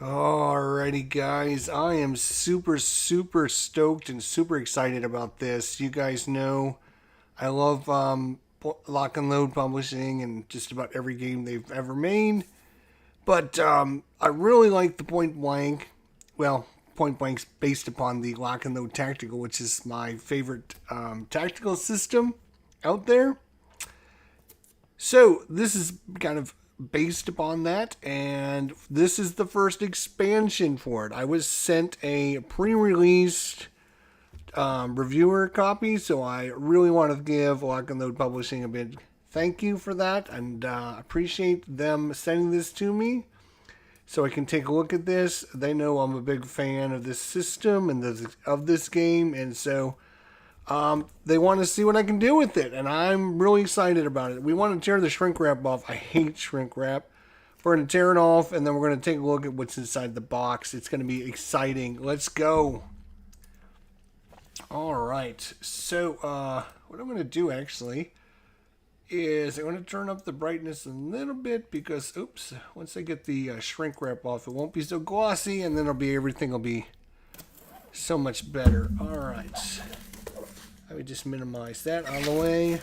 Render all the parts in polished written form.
Alrighty, guys. I am super stoked and super excited about this. You guys know I love Lock and Load Publishing and just about every game they've ever made. But I really like the Point Blank. Well, Point Blank's based upon the Lock and Load Tactical, which is my favorite tactical system out there. So this is kind of based upon that, and this is the first expansion for it. I was sent a pre-released reviewer copy, so I really want to give Lock and Load Publishing a big thank you for that, and appreciate them sending this to me so I can take a look at this. They know I'm a big fan of this system and of this game, and so they want to see what I can do with it, and I'm really excited about it. We want to tear the shrink wrap off. I hate shrink wrap. We're going to tear it off, and then we're going to take a look at what's inside the box. It's going to be exciting. Let's go. All right. So, what I'm going to do, actually, is I'm going to turn up the brightness a little bit because, oops, once I get the shrink wrap off, it won't be so glossy, and then everything will be so much better. All right. I would just minimize that out of the way.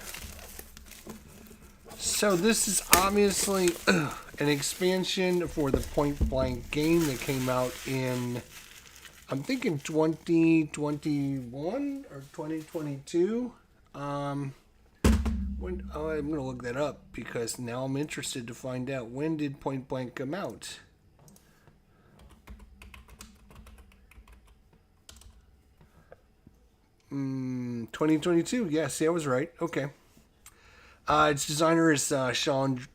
So this is obviously an expansion for the Point Blank game that came out in, I'm thinking 2021 or 2022. I'm going to look that up because now I'm interested to find out, when did Point Blank come out? 2022. Yes, I was right. Okay. Its designer is Sean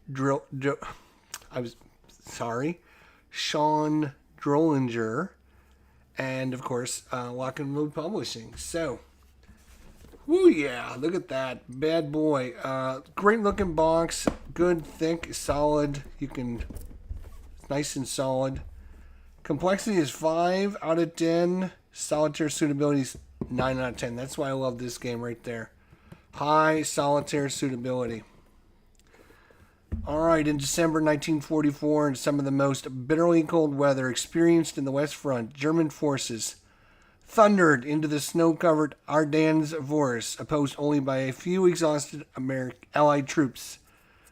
Sean Drollinger, and of course, Lock and Load Publishing. So, whoo, yeah, look at that bad boy. Great looking box, good, thick, solid. Nice and solid. Complexity is 5 out of 10. Solitaire suitability is 9 out of 10. That's why I love this game right there. High solitaire suitability. Alright, in December 1944, in some of the most bitterly cold weather experienced in the West Front, German forces thundered into the snow-covered Ardennes forests, opposed only by a few exhausted Allied troops.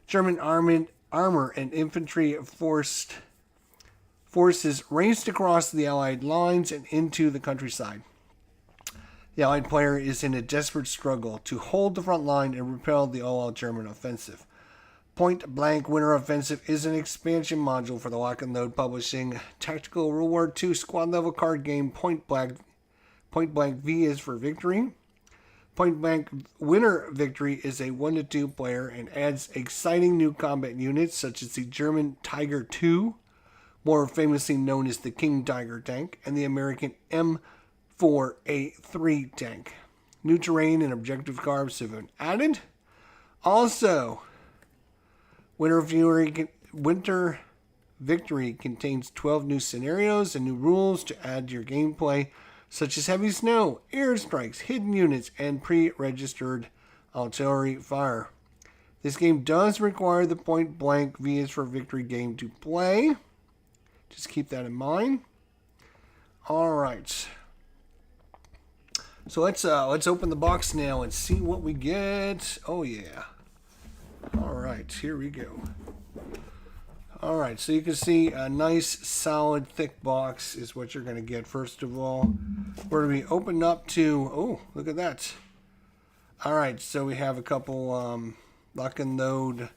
German armor and infantry forces raced across the Allied lines and into the countryside. The Allied player is in a desperate struggle to hold the front line and repel the all-out German offensive. Point Blank Winter Offensive is an expansion module for the Lock and Load Publishing Tactical World War II squad-level card game. Point Blank V is for Victory. Point Blank Winter Victory is a 1-to-2 player and adds exciting new combat units such as the German Tiger II, more famously known as the King Tiger tank, and the American M4A3 tank. New terrain and objective cards have been added. Also, Winter Victory contains 12 new scenarios and new rules to add to your gameplay, such as heavy snow, airstrikes, hidden units, and pre-registered artillery fire. This game does require the Point Blank V is for Victory game to play. Just keep that in mind. All right. So let's open the box now and see what we get. Oh yeah. All right, here we go. All right, so you can see a nice, solid, thick box is what you're going to get. First of all, we're going to be opened up to, oh, look at that. All right, so we have a couple Lock and Load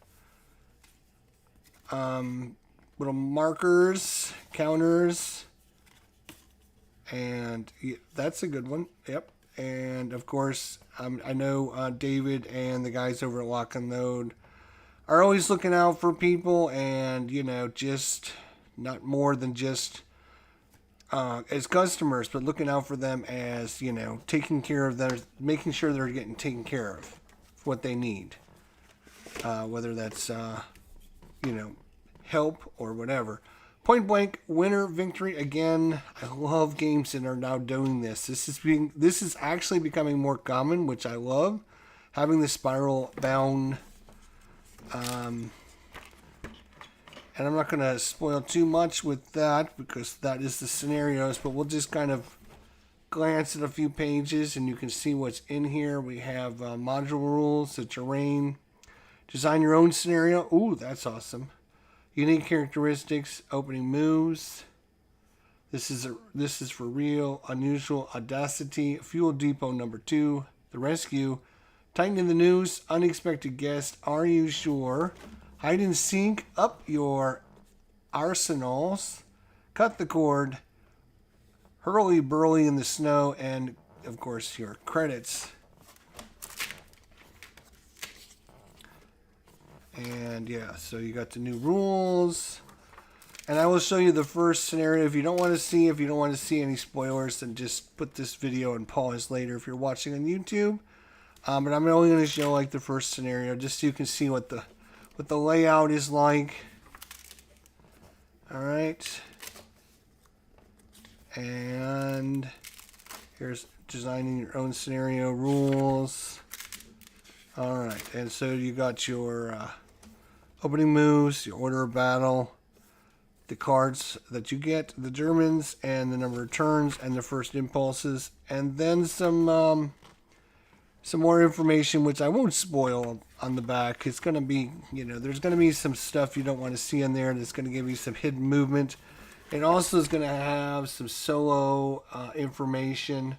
little markers, counters, and yeah, that's a good one. Yep. And of course, I know David and the guys over at Lock and Load are always looking out for people, and just not more than just as customers, but looking out for them as taking care of them, making sure they're getting taken care of what they need, whether that's help or whatever. Point Blank Winter Victory, again, I love games that are now doing this. This is actually becoming more common, which I love. Having the spiral bound And I'm not going to spoil too much with that because that is the scenarios, but we'll just kind of glance at a few pages and you can see what's in here. We have module rules, the terrain, design your own scenario. Ooh, that's awesome. Unique characteristics, opening moves. This is for real, unusual, audacity, fuel depot number 2, the rescue, tighten in the news, unexpected guest, are you sure? Hide and seek, up your arsenals, cut the cord, hurly burly in the snow, and of course your credits. And yeah, so you got the new rules. And I will show you the first scenario. If you don't want to see any spoilers, then just put this video and pause later if you're watching on YouTube. But I'm only going to show like the first scenario just so you can see what the layout is like. All right. And here's designing your own scenario rules. All right. And so you got your opening moves, your order of battle, the cards that you get, the Germans, and the number of turns, and the first impulses, and then some more information, which I won't spoil on the back. It's going to be, there's going to be some stuff you don't want to see in there, and it's going to give you some hidden movement. It also is going to have some solo information.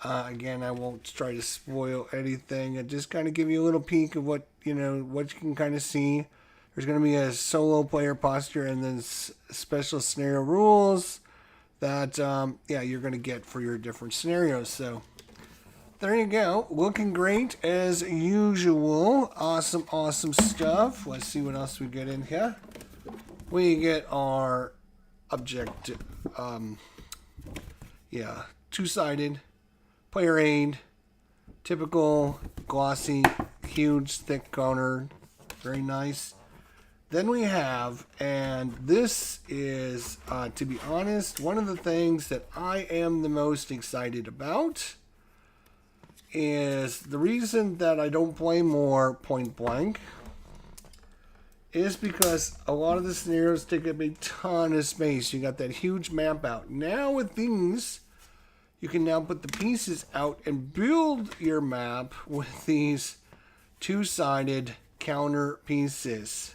Again, I won't try to spoil anything. I just kind of give you a little peek of what you can kind of see. There's going to be a solo player posture and then special scenario rules that, you're going to get for your different scenarios. So there you go. Looking great as usual. Awesome, awesome stuff. Let's see what else we get in here. We get our objective, two-sided, player aid, typical, glossy, huge, thick counter, very nice. Then we have, and this is, to be honest, one of the things that I am the most excited about is the reason that I don't play more Point Blank is because a lot of the scenarios take up a ton of space. You got that huge map out. Now with these, you can now put the pieces out and build your map with these two-sided counter pieces.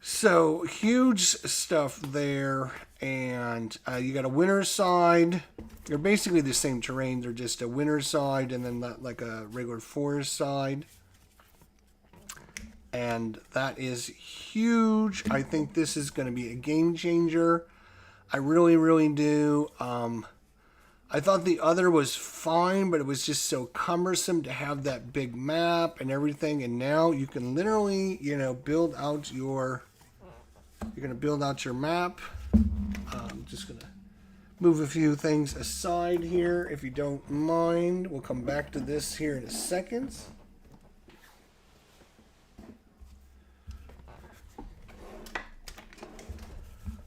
So huge stuff there, and you got a winner's side. They're basically the same terrain. They're just a winner's side and then not like a regular forest side. And that is huge. I think this is going to be a game changer. I really, really do. I thought the other was fine, but it was just so cumbersome to have that big map and everything. And now you can literally, build out your... You're going to build out your map. I'm just going to move a few things aside here, if you don't mind. We'll come back to this here in a second.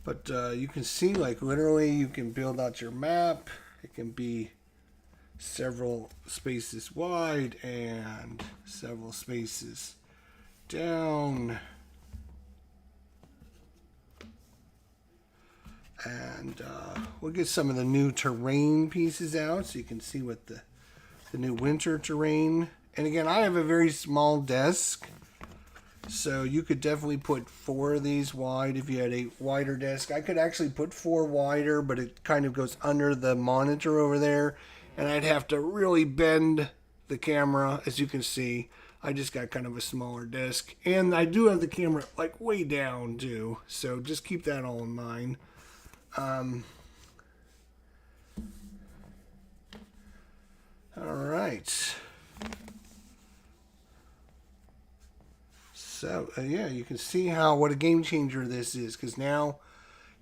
But you can see, like, literally you can build out your map. It can be several spaces wide and several spaces down. And we'll get some of the new terrain pieces out so you can see what the new winter terrain. And again, I have a very small desk, so you could definitely put 4 of these wide if you had a wider desk. I could actually put 4 wider, but it kind of goes under the monitor over there, and I'd have to really bend the camera. As you can see, I just got kind of a smaller desk, and I do have the camera like way down too, so just keep that all in mind. All right. So, you can see what a game changer this is, because now,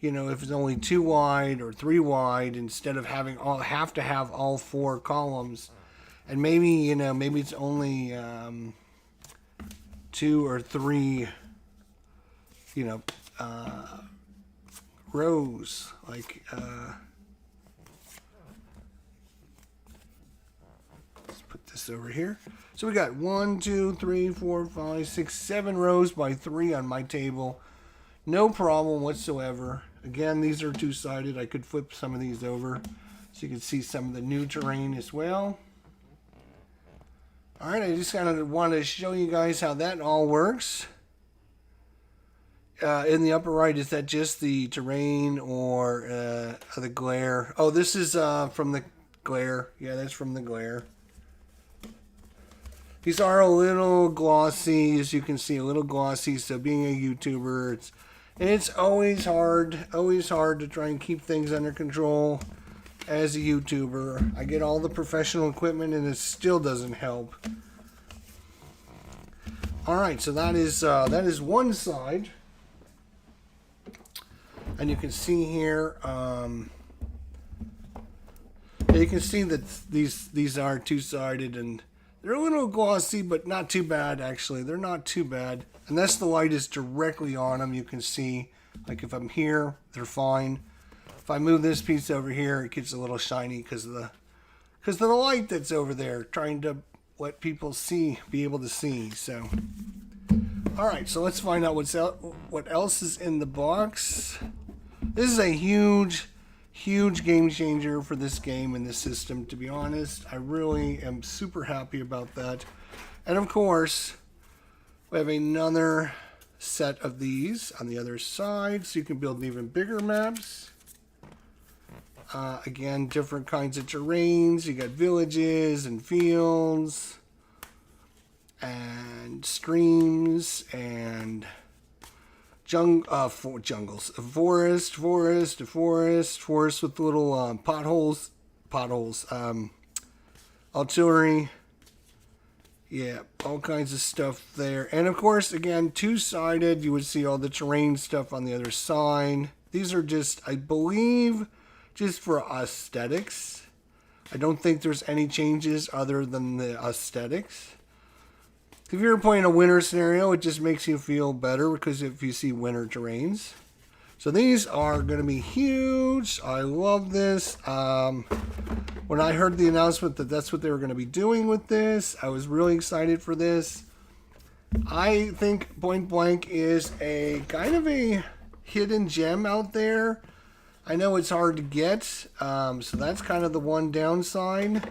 if it's only 2 wide or 3 wide, instead of have to have all 4 columns, and maybe, maybe it's only 2 or 3, rows, like, let's put this over here. So we got 1, 2, 3, 4, 5, 6, 7 rows by 3 on my table. No problem whatsoever. Again, these are two-sided. I could flip some of these over so you can see some of the new terrain as well. Alright, I just kind of want to show you guys how that all works. In the upper right, is that just the terrain or the glare? Oh, this is from the glare. Yeah, that's from the glare. These are a little glossy, as you can see, a little glossy. So being a YouTuber, it's always hard to try and keep things under control as a YouTuber. I get all the professional equipment and it still doesn't help. All right, so that is one side, and you can see here. You can see that these are two-sided and they're a little glossy, but not too bad actually. They're not too bad. Unless the light is directly on them, you can see, like if I'm here, they're fine. If I move this piece over here, it gets a little shiny because of the light that's over there, trying to let people be able to see. So, all right, so let's find out what else is in the box. This is a huge game changer for this game and this system, to be honest. I really am super happy about that. And of course, we have another set of these on the other side, so you can build even bigger maps. Again, different kinds of terrains. You got villages and fields and streams and jungles, forest with little potholes, artillery. Yeah, all kinds of stuff there. And of course, again, two-sided. You would see all the terrain stuff on the other side. These are just, I believe, just for aesthetics. I don't think there's any changes other than the aesthetics. If you're playing a winter scenario, it just makes you feel better because if you see winter terrains. So these are going to be huge. I love this. When I heard the announcement that that's what they were going to be doing with this, I was really excited for this. I think Point Blank is a kind of a hidden gem out there. I know it's hard to get, so that's kind of the one downside,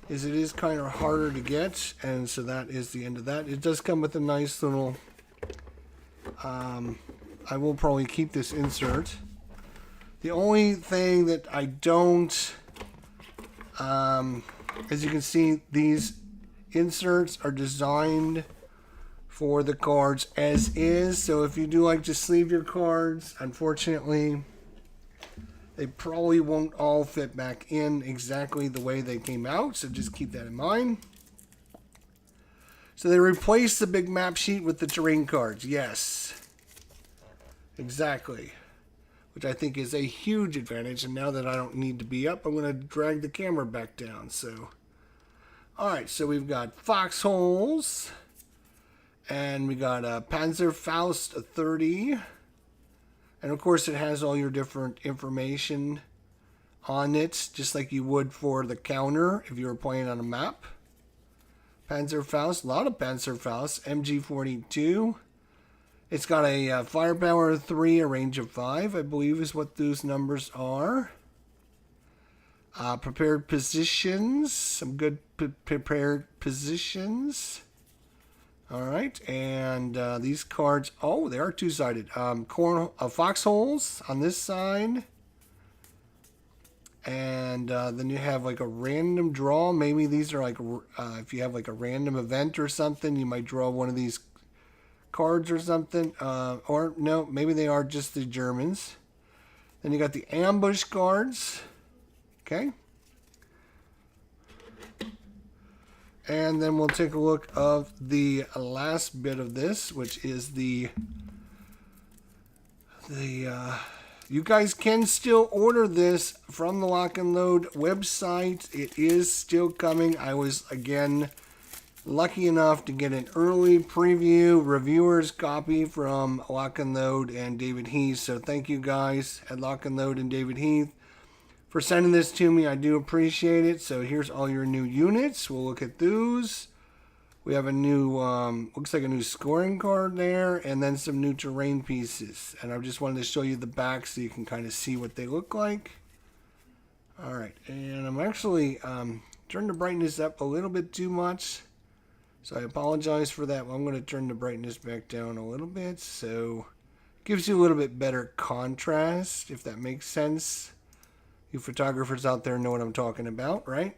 is it is kind of harder to get, and so that is the end of that. It does come with a nice little, I will probably keep this insert. The only thing that I don't, as you can see, these inserts are designed for the cards as is, so if you do like to sleeve your cards, unfortunately, they probably won't all fit back in exactly the way they came out, so just keep that in mind. So they replaced the big map sheet with the terrain cards. Yes, exactly. Which I think is a huge advantage. And now that I don't need to be up, I'm going to drag the camera back down. So, all right, so we've got foxholes. And we got a Panzerfaust 30. And of course, it has all your different information on it, just like you would for the counter if you were playing on a map. Panzerfaust, a lot of Panzerfaust, MG42. It's got a firepower of 3, a range of 5, I believe is what those numbers are. Prepared positions, some good prepared positions. All right, and these cards, oh, they are two-sided. Foxholes on this side. And then you have like a random draw. Maybe these are like, if you have like a random event or something, you might draw one of these cards or something. Or no, maybe they are just the Germans. Then you got the ambush cards. Okay. And then we'll take a look of the last bit of this, which is the you guys can still order this from the Lock and Load website. It is still coming. I was, again, lucky enough to get an early preview reviewer's copy from Lock and Load and David Heath. So thank you guys at Lock and Load and David Heath for sending this to me. I do appreciate it. So here's all your new units. We'll look at those. We have a new, looks like a new scoring card there, and then some new terrain pieces. And I just wanted to show you the back so you can kind of see what they look like. All right, and I'm actually turned the brightness up a little bit too much, so I apologize for that. I'm going to turn the brightness back down a little bit, so it gives you a little bit better contrast, if that makes sense. You photographers out there know what I'm talking about, right?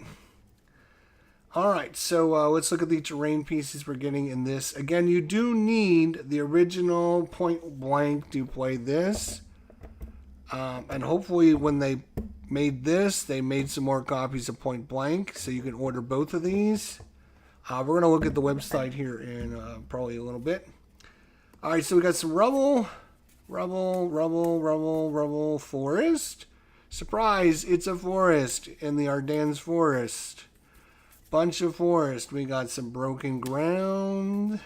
All right, so let's look at the terrain pieces we're getting in this. Again, you do need the original Point Blank to play this. And hopefully when they made this, they made some more copies of Point Blank, so you can order both of these. We're going to look at the website here in probably a little bit. All right, so we got some rubble, forest. Surprise, it's a forest in the Ardennes forest. Bunch of forest. We got some broken ground.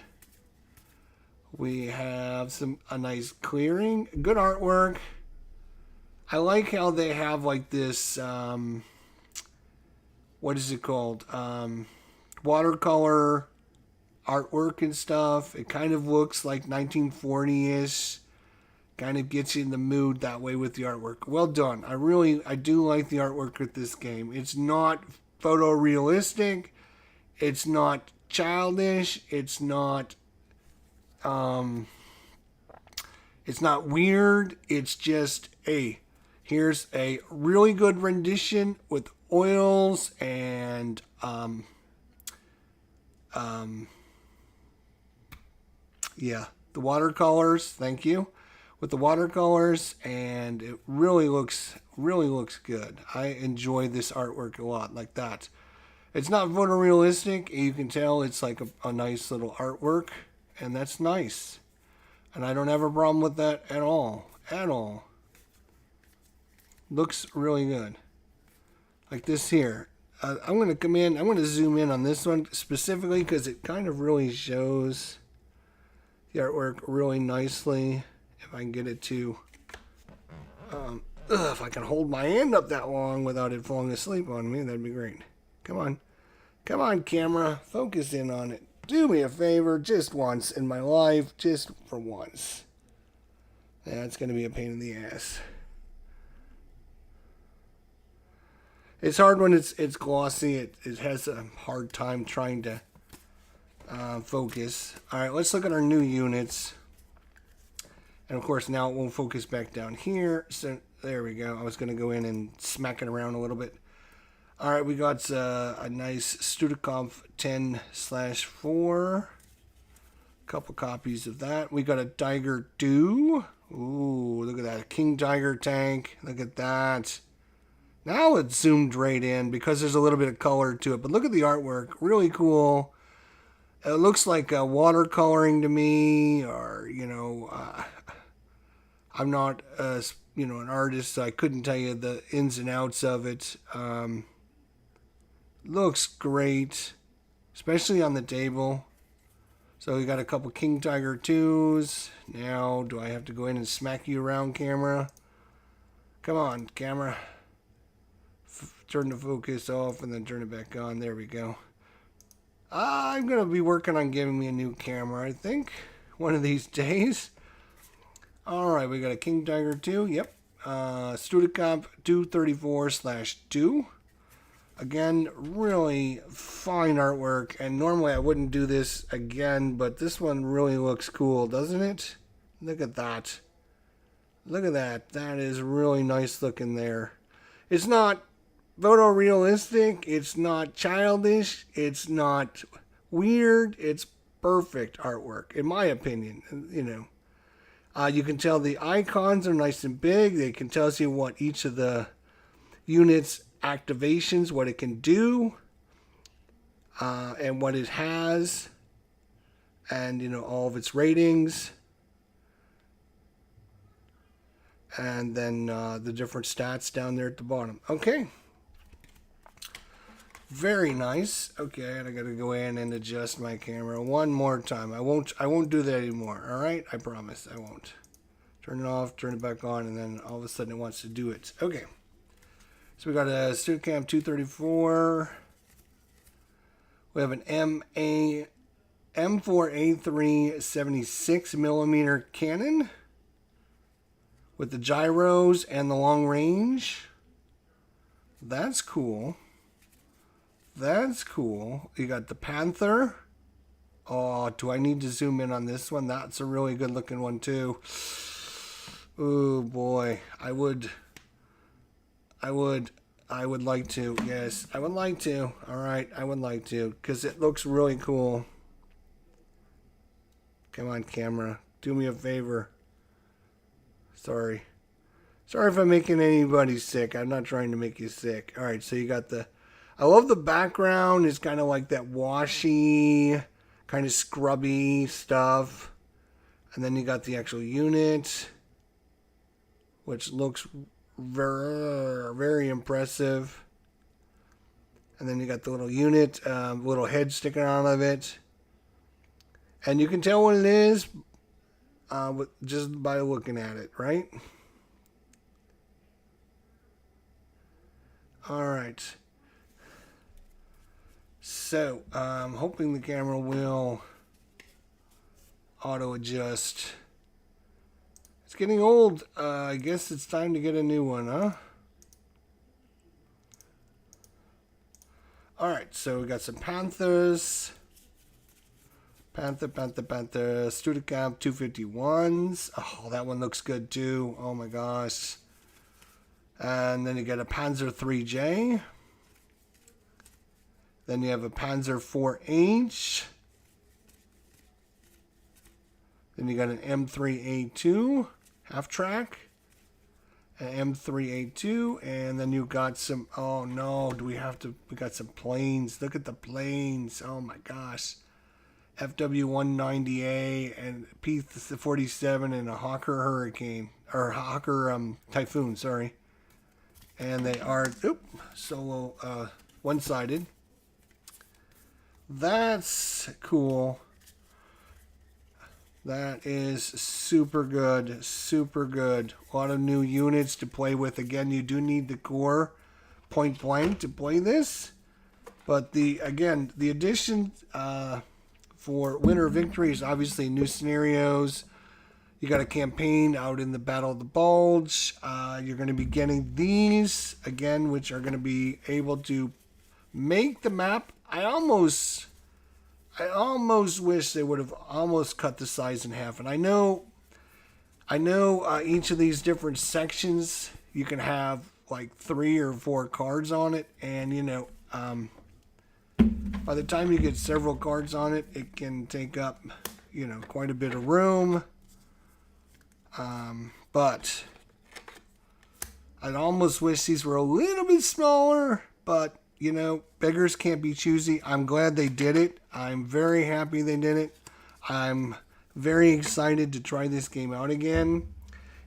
We have a nice clearing. Good artwork. I like how they have like this, what is it called? Watercolor artwork and stuff. It kind of looks like 1940-ish. Kind of gets you in the mood that way with the artwork. Well done. I do like the artwork with this game. It's not photorealistic. It's not childish. It's not weird. It's just here's a really good rendition with oils and the watercolors. Thank you. With the watercolors, and it really looks good. I enjoy this artwork a lot, like that. It's not photorealistic. You can tell it's like a nice little artwork, and that's nice. And I don't have a problem with that at all. At all. Looks really good. Like this here. I'm going to come in. I'm going to zoom in on this one specifically because it kind of really shows the artwork really nicely. If I can get it to, if I can hold my hand up that long without it falling asleep on me, that'd be great. Come on, camera, focus in on it. Do me a favor, just once in my life, just for once. That's gonna be a pain in the ass. It's hard when it's glossy. It has a hard time trying to focus. All right, let's look at our new units. And of course, now it won't focus back down here. So there we go. I was going to go in and smack it around a little bit. All right, we got a nice Studikov 10/4. Couple copies of that. We got a Tiger 2. Ooh, look at that. King Tiger tank. Look at that. Now it's zoomed right in because there's a little bit of color to it. But look at the artwork. Really cool. It looks like watercoloring to me, or, I'm not, an artist, so I couldn't tell you the ins and outs of it. Looks great, especially on the table. So we got a couple King Tiger 2s. Now, do I have to go in and smack you around, camera? Come on, camera. Turn the focus off and then turn it back on. There we go. I'm going to be working on getting me a new camera, I think, one of these days. All right, we got a King Tiger 2. Yep. Studicomp 234/2. Again, really fine artwork. And normally I wouldn't do this again, but this one really looks cool, doesn't it? Look at that. Look at that. That is really nice looking there. It's not photorealistic. It's not childish. It's not weird. It's perfect artwork, in my opinion. You can tell the icons are nice and big. They can tell you what each of the units' activations, what it can do, and what it has, and all of its ratings, and then the different stats down there at the bottom. Okay. Very nice. Okay, I gotta go in and adjust my camera one more time. I won't do that anymore. All right, I promise I won't. Turn it off, turn it back on, and then all of a sudden it wants to do it. Okay. So we got a Studicam 234. We have an MA M4A3 76mm Canon with the gyros and the long range. That's cool. That's cool. You got the Panther. Oh, do I need to zoom in on this one? That's a really good looking one too. Oh boy, I would like to. Yes, I would like to. All right, I would like to because it looks really cool. Come on, camera, do me a favor. Sorry if I'm making anybody sick. I'm not trying to make you sick. All right, so you got the. I love the background. It's kind of like that washy, kind of scrubby stuff, and then you got the actual unit, which looks very, very impressive. And then you got the little unit, little head sticking out of it. And you can tell what it is just by looking at it, right? All right. So, I'm hoping the camera will auto adjust. It's getting old. I guess it's time to get a new one, huh? All right, so we got some Panthers. Panther, Studicam 251s. Oh, that one looks good too. Oh my gosh. And then you get a Panzer 3J. Then you have a Panzer 4H. Then you got an M3A2 half track. An M3A2, and then you got some. Oh no, we got some planes. Look at the planes. Oh my gosh. FW190A and P-47 and a Hawker Hurricane, or Hawker Typhoon, sorry. And they are solo one-sided. That's cool. That is super good, super good. A lot of new units to play with. Again, you do need the core point blank to play this, but the addition for Winter Victory is obviously new scenarios. You got a campaign out in the Battle of the Bulge. You're going to be getting these again, which are going to be able to make the map. I almost wish they would have almost cut the size in half. And I know each of these different sections you can have like 3 or 4 cards on it, and by the time you get several cards on it, it can take up quite a bit of room. But I'd almost wish these were a little bit smaller, but beggars can't be choosy. I'm glad they did it. I'm very happy they did it. I'm very excited to try this game out again.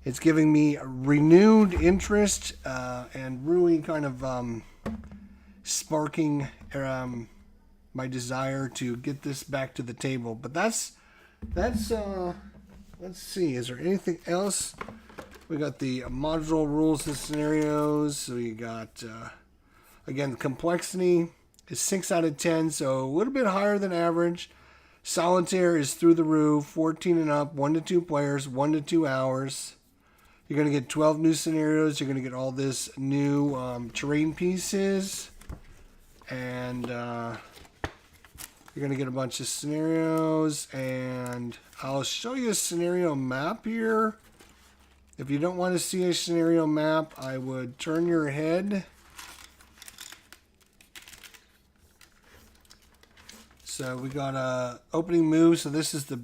It's giving me a renewed interest and really kind of sparking my desire to get this back to the table. But that's let's see. Is there anything else? We got the modular rules and scenarios. So you got again, the complexity is 6 out of 10, so a little bit higher than average. Solitaire is through the roof, 14 and up, 1 to 2 players, 1 to 2 hours. You're going to get 12 new scenarios. You're going to get all this new terrain pieces. And you're going to get a bunch of scenarios. And I'll show you a scenario map here. If you don't want to see a scenario map, I would turn your head. So we got a opening move. So this is the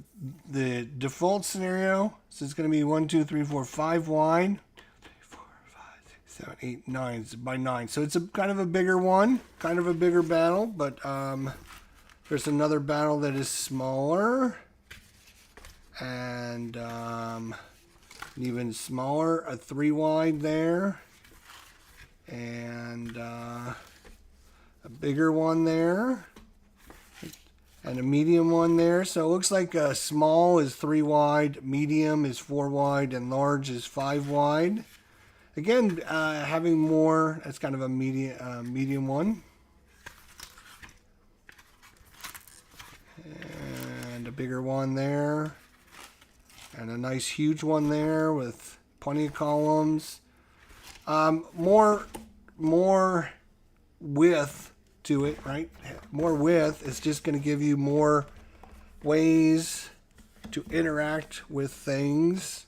default scenario. So it's going to be 1, 2, 3, 4, 5 wide. 2, 3, 4, 5, 6, 7, 8, 9. It's by 9. So it's a kind of a bigger one, kind of a bigger battle. But there's another battle that is smaller, and even smaller, a 3 wide there, and a bigger one there. And a medium one there. So it looks like small is 3 wide, medium is 4 wide, and large is 5 wide. Again, having more, that's kind of a medium one. a bigger one there. And a nice huge one there with plenty of columns. More width to it, right? More width is just going to give you more ways to interact with things.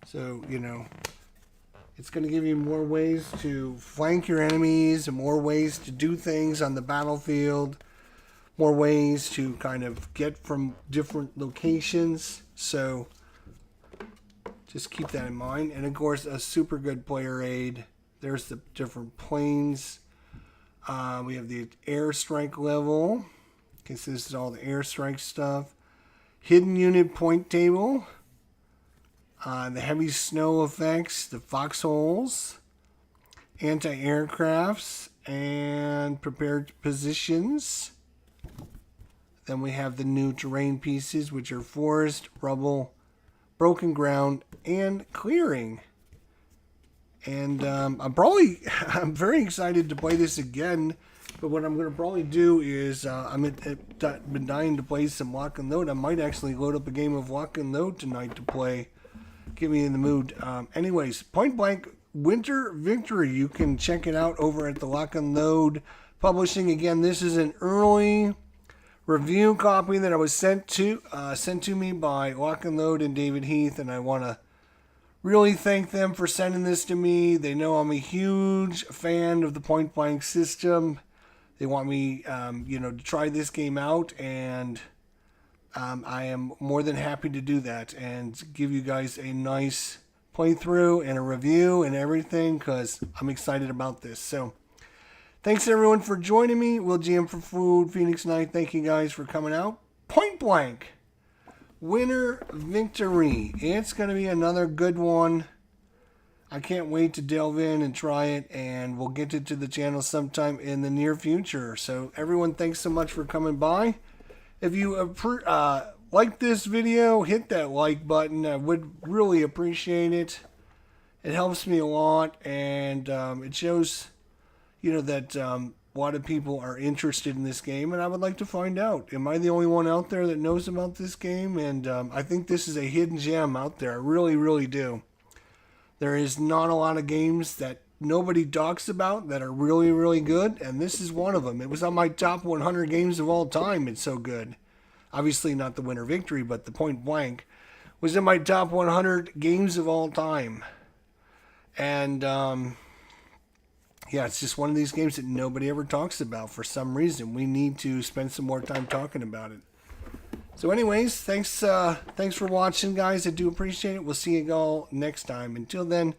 So, you know, it's going to give you more ways to flank your enemies and more ways to do things on the battlefield. More ways to kind of get from different locations. So just keep that in mind. And of course, a super good player aid. There's the different planes. We have the airstrike level. Okay, so this is all the airstrike stuff. Hidden unit point table. The heavy snow effects. The foxholes. Anti-aircrafts. And prepared positions. Then we have the new terrain pieces, which are forest, rubble, broken ground, and clearing. And I'm very excited to play this again. But what I'm going to probably do is, I've been dying to play some Lock and Load. I might actually load up a game of Lock and Load tonight to play. Get me in the mood. Anyways, Point Blank Winter Victory. You can check it out over at the Lock and Load Publishing. Again, this is an early review copy that I was sent to me by Lock and Load and David Heath, and I want to really thank them for sending this to me. They know I'm a huge fan of the Point Blank system. They want me, to try this game out, and I am more than happy to do that and give you guys a nice playthrough and a review and everything because I'm excited about this. So thanks everyone for joining me. Will GM for Food, Phoenix Knight. Thank you guys for coming out. Point Blank Winter Victory. It's going to be another good one. I can't wait to delve in and try it, and we'll get it to the channel sometime in the near future. So everyone, thanks so much for coming by. If you like this video, hit that like button. I would really appreciate it. It helps me a lot, and it shows that a lot of people are interested in this game, and I would like to find out. Am I the only one out there that knows about this game? And I think this is a hidden gem out there. I really, really do. There is not a lot of games that nobody talks about that are really, really good, and this is one of them. It was on my top 100 games of all time. It's so good. Obviously not the Winter Victory, but the Point Blank was in my top 100 games of all time. And yeah, it's just one of these games that nobody ever talks about for some reason. We need to spend some more time talking about it. So anyways, thanks for watching, guys. I do appreciate it. We'll see you all next time. Until then,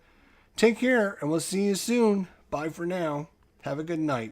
take care, and we'll see you soon. Bye for now. Have a good night.